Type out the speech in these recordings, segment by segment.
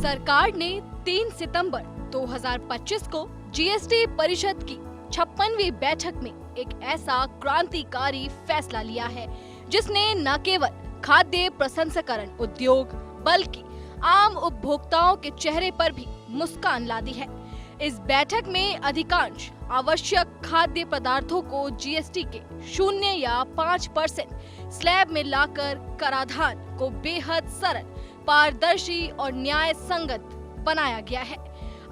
सरकार ने 3 सितंबर 2025 को जीएसटी परिषद की 56वीं बैठक में एक ऐसा क्रांतिकारी फैसला लिया है जिसने न केवल खाद्य प्रसंस्करण उद्योग बल्कि आम उपभोक्ताओं के चेहरे पर भी मुस्कान ला दी है। इस बैठक में अधिकांश आवश्यक खाद्य पदार्थों को जीएसटी के 0 या 5% स्लैब में लाकर कराधान को बेहद सरल, पारदर्शी और न्याय संगत बनाया गया है।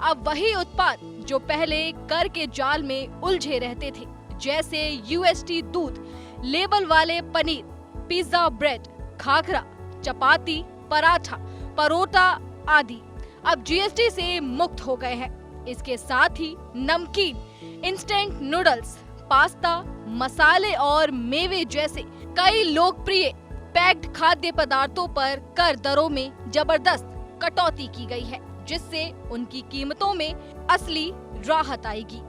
अब वही उत्पाद जो पहले कर के जाल में उलझे रहते थे, जैसे यूएसटी दूध, लेबल वाले पनीर, पिज्जा ब्रेड, खाखरा, चपाती, पराठा, परोटा आदि अब जीएसटी से मुक्त हो गए हैं। इसके साथ ही नमकीन, इंस्टेंट नूडल्स, पास्ता, मसाले और मेवे जैसे कई लोकप्रिय पैक्ड खाद्य पदार्थों पर कर दरों में जबरदस्त कटौती की गई है, जिससे उनकी कीमतों में असली राहत आएगी।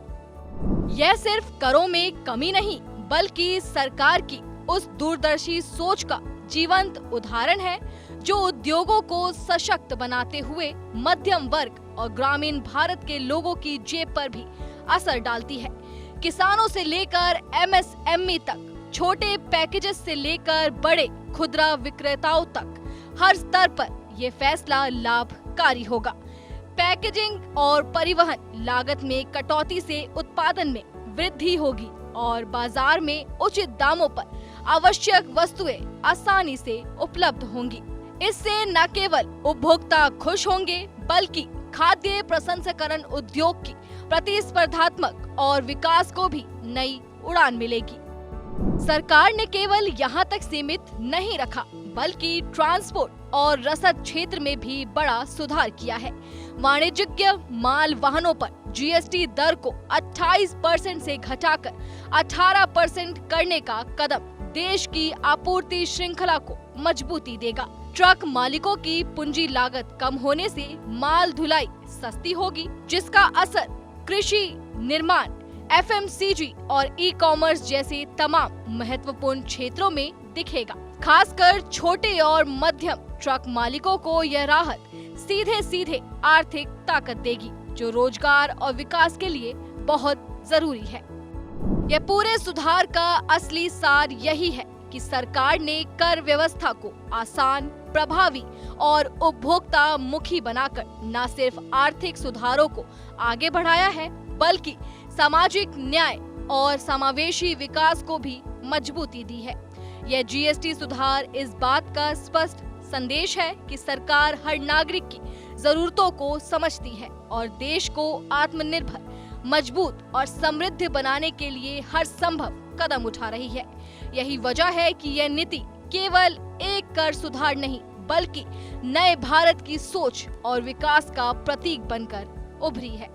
यह सिर्फ करों में कमी नहीं, बल्कि सरकार की उस दूरदर्शी सोच का जीवंत उदाहरण है जो उद्योगों को सशक्त बनाते हुए मध्यम वर्ग और ग्रामीण भारत के लोगों की जेब पर भी असर डालती है। किसानों से लेकर एमएसएमई तक, छोटे पैकेजेस से लेकर बड़े खुदरा विक्रेताओं तक, हर स्तर पर यह फैसला लाभकारी होगा। पैकेजिंग और परिवहन लागत में कटौती से उत्पादन में वृद्धि होगी और बाजार में उचित दामों पर आवश्यक वस्तुएं आसानी से उपलब्ध होंगी। इससे न केवल उपभोक्ता खुश होंगे, बल्कि खाद्य प्रसंस्करण उद्योग की प्रतिस्पर्धात्मक और विकास को भी नई उड़ान मिलेगी। सरकार ने केवल यहाँ तक सीमित नहीं रखा, बल्कि ट्रांसपोर्ट और रसद क्षेत्र में भी बड़ा सुधार किया है। वाणिज्यिक माल वाहनों पर जीएसटी दर को 28% से घटाकर 18% करने का कदम देश की आपूर्ति श्रृंखला को मजबूती देगा। ट्रक मालिकों की पूंजी लागत कम होने से माल ढुलाई सस्ती होगी, जिसका असर कृषि, निर्माण, एफएमसीजी और ई कॉमर्स जैसे तमाम महत्वपूर्ण क्षेत्रों में दिखेगा। खासकर छोटे और मध्यम ट्रक मालिकों को यह राहत सीधे आर्थिक ताकत देगी, जो रोजगार और विकास के लिए बहुत जरूरी है। यह पूरे सुधार का असली सार यही है कि सरकार ने कर व्यवस्था को आसान, प्रभावी और उपभोक्ता मुखी बनाकर न सिर्फ आर्थिक सुधारों को आगे बढ़ाया है, बल्कि सामाजिक न्याय और समावेशी विकास को भी मजबूती दी है। यह जीएसटी सुधार इस बात का स्पष्ट संदेश है कि सरकार हर नागरिक की जरूरतों को समझती है और देश को आत्मनिर्भर, मजबूत और समृद्ध बनाने के लिए हर संभव कदम उठा रही है। यही वजह है कि यह नीति केवल एक कर सुधार नहीं, बल्कि नए भारत की सोच और विकास का प्रतीक बनकर उभरी है।